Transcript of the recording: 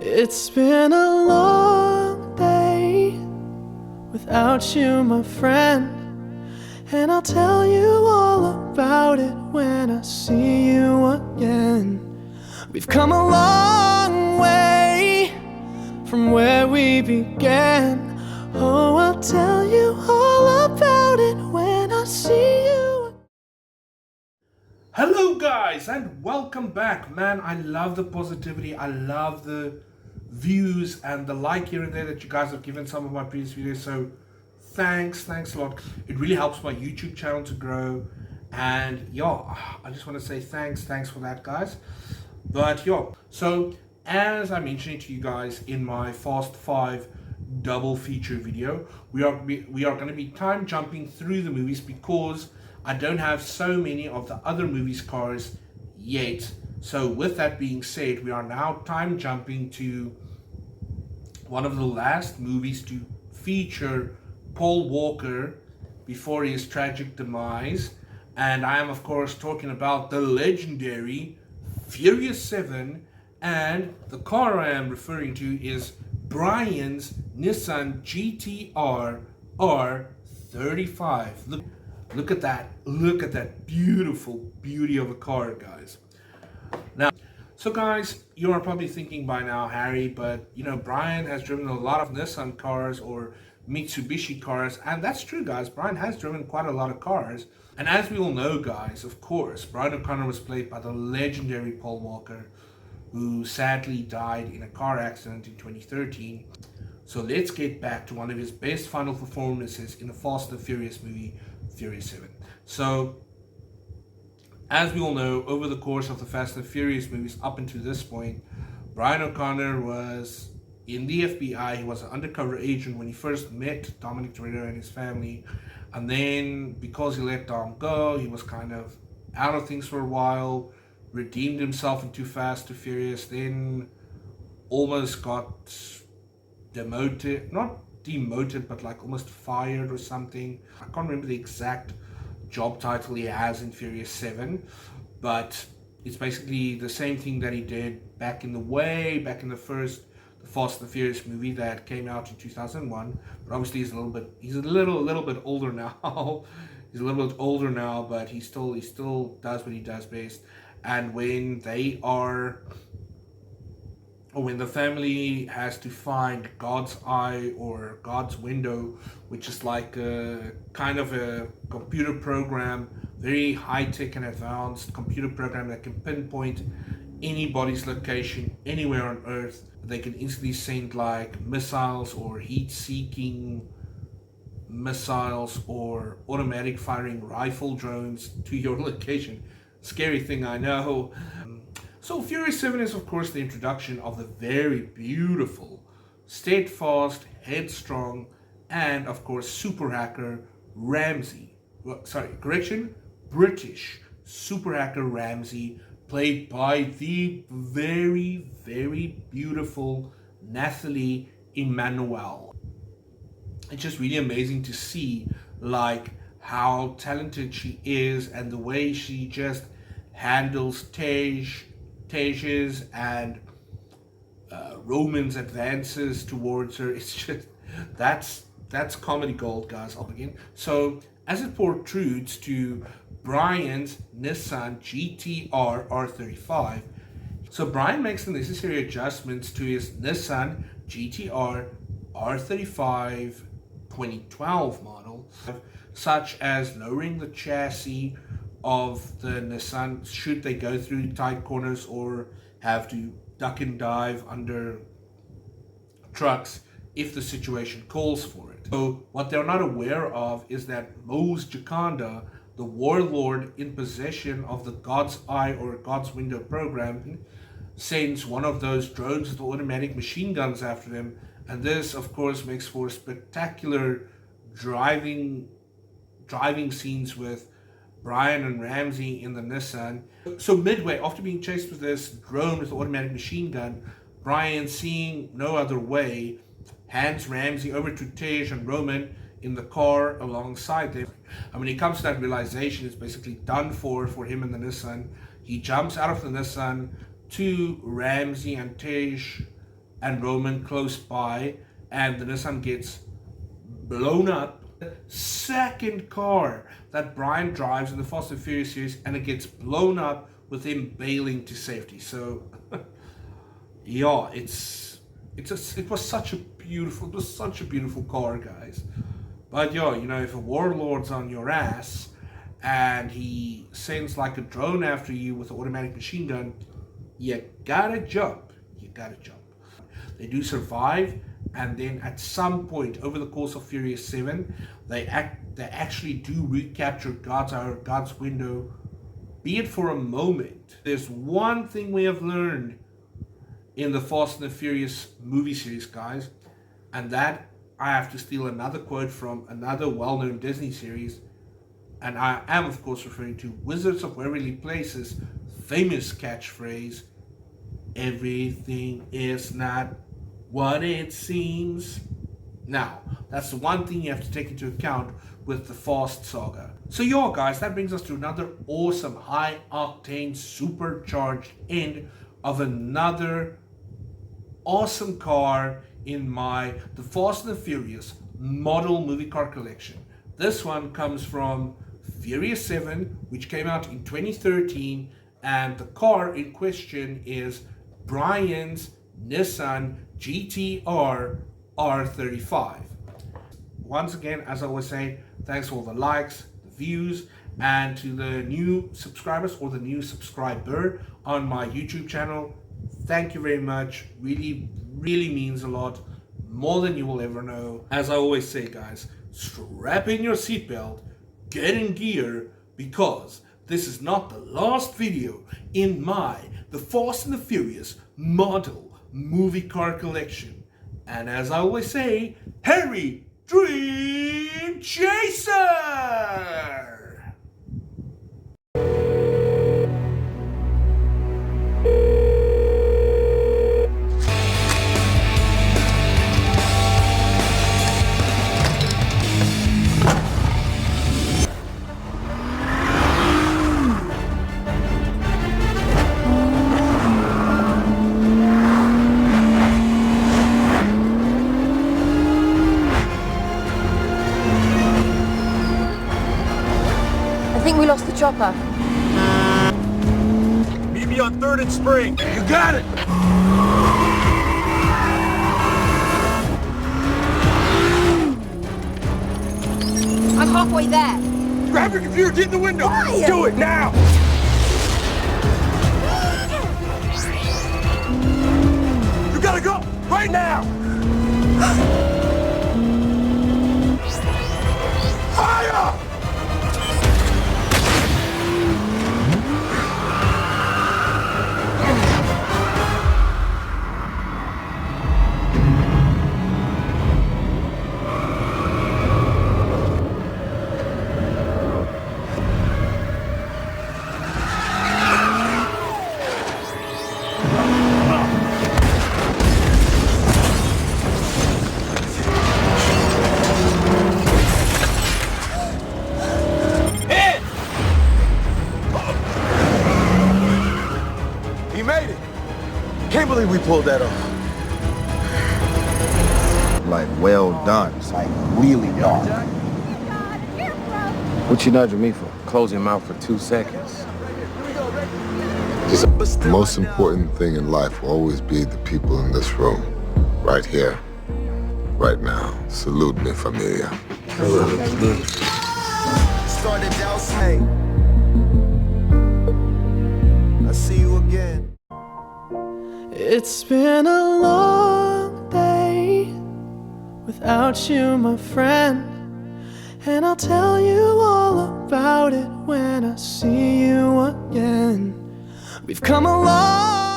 It's been a long day without you, my friend, and I'll tell you all about it when I see you again. We've come a long way from where we began. Oh, I'll tell you all about it when I see you. Hello guys and welcome back. Man, I love the positivity, I love the views and the like here and there that you guys have given some of my previous videos, so thanks a lot. It really helps my YouTube channel to grow, and yeah, I just want to say thanks for that, guys. But yeah, so as I mentioned to you guys in my Fast 5 double feature video, we are going to be time jumping through the movies because I don't have so many of the other movies cars yet. So with that being said, we are now time jumping to one of the last movies to feature Paul Walker before his tragic demise, and I am of course talking about the legendary Furious 7, and the car I am referring to is Brian's Nissan GT-R R35. Look at that beautiful beauty of a car, guys. Now, so guys, you are probably thinking by now, Harry, but you know, Brian has driven a lot of Nissan cars or Mitsubishi cars, and that's true, guys. Brian has driven quite a lot of cars, and as we all know, guys, of course, Brian O'Connor was played by the legendary Paul Walker, who sadly died in a car accident in 2013. So let's get back to one of his best final performances in the Fast and Furious movie, Furious 7. So, as we all know, over the course of the Fast and Furious movies up until this point, Brian O'Connor was in the FBI. He was an undercover agent when he first met Dominic Toretto and his family. And then, because he let Dom go, he was kind of out of things for a while, redeemed himself in Too Fast, Too Furious, then almost got demoted, not demoted, but like almost fired or something. I can't remember the exact job title he has in Furious 7, but it's basically the same thing that he did back in the first Fast and Furious movie that came out in 2001. But obviously he's a little bit older now. He's a little bit older now, but he still does what he does best. And when when the family has to find God's eye or God's window, which is like a kind of a computer program, very high-tech and advanced computer program that can pinpoint anybody's location anywhere on Earth. They can instantly send like missiles or heat-seeking missiles or automatic firing rifle drones to your location. Scary thing, I know. So Furious 7 is of course the introduction of the very beautiful, steadfast, headstrong, and of course super hacker Ramsey. British super hacker Ramsey, played by the very, very beautiful Nathalie Emmanuel. It's just really amazing to see like how talented she is and the way she just handles Tage's and Roman's advances towards her. It's just that's comedy gold, guys. I'll begin. So as it protrudes to Brian's Nissan GT-R R35, so Brian makes the necessary adjustments to his Nissan GT-R R35 2012 model, such as lowering the chassis of the Nissan should they go through tight corners or have to duck and dive under trucks if the situation calls for it. So what they're not aware of is that Mose Jakanda, the warlord in possession of the God's Eye or God's Window program, sends one of those drones with automatic machine guns after them, and this of course makes for spectacular driving scenes with Brian and Ramsey in the Nissan. So midway, after being chased with this drone with the automatic machine gun, Brian, seeing no other way, hands Ramsey over to Tej and Roman in the car alongside them. And when he comes to that realization, it's basically done for him in the Nissan. He jumps out of the Nissan to Ramsey and Tej and Roman close by, and the Nissan gets blown up. Second car that Brian drives in the Fast and Furious series, and it gets blown up with him bailing to safety. So yeah, it was such a beautiful car, guys. But yeah, you know, if a warlord's on your ass and he sends like a drone after you with an automatic machine gun, you gotta jump. They do survive, and then at some point over the course of Furious 7, they actually do recapture God's window, be it for a moment. There's one thing we have learned in the Fast and the Furious movie series, guys, and that I have to steal another quote from another well-known Disney series, and I am of course referring to Wizards of Waverly Place's famous catchphrase, "Everything is not what it seems." Now, that's the one thing you have to take into account with the Fast Saga. So yeah, guys, that brings us to another awesome, high-octane, supercharged end of another awesome car in the Fast and the Furious model movie car collection. This one comes from Furious 7, which came out in 2013, and the car in question is Brian's Nissan GT-R R35. Once again, as I always say, thanks for all the likes, the views, and to the new subscribers or the new subscriber on my YouTube channel. Thank you very much. Really means a lot, more than you will ever know. As I always say, guys, strap in your seatbelt, get in gear, because this is not the last video in the Fast and the Furious model movie car collection. And as I always say, Harry Dream Chaser! I think we lost the chopper. Meet me on 3rd and Spring. You got it! I'm halfway there. Grab your computer, get in the window. Why? Do it now. You gotta go right now. Fire! He made it. Can't believe we pulled that off. Like, well done. It's like really done. What you nudging me for? Close your mouth for 2 seconds. The most important thing in life will always be the people in this room. Right here. Right now. Salute me, familia. Started out, hey. I see you again. It's been a long day without you, my friend, and I'll tell you all about it when I see you again. We've come a long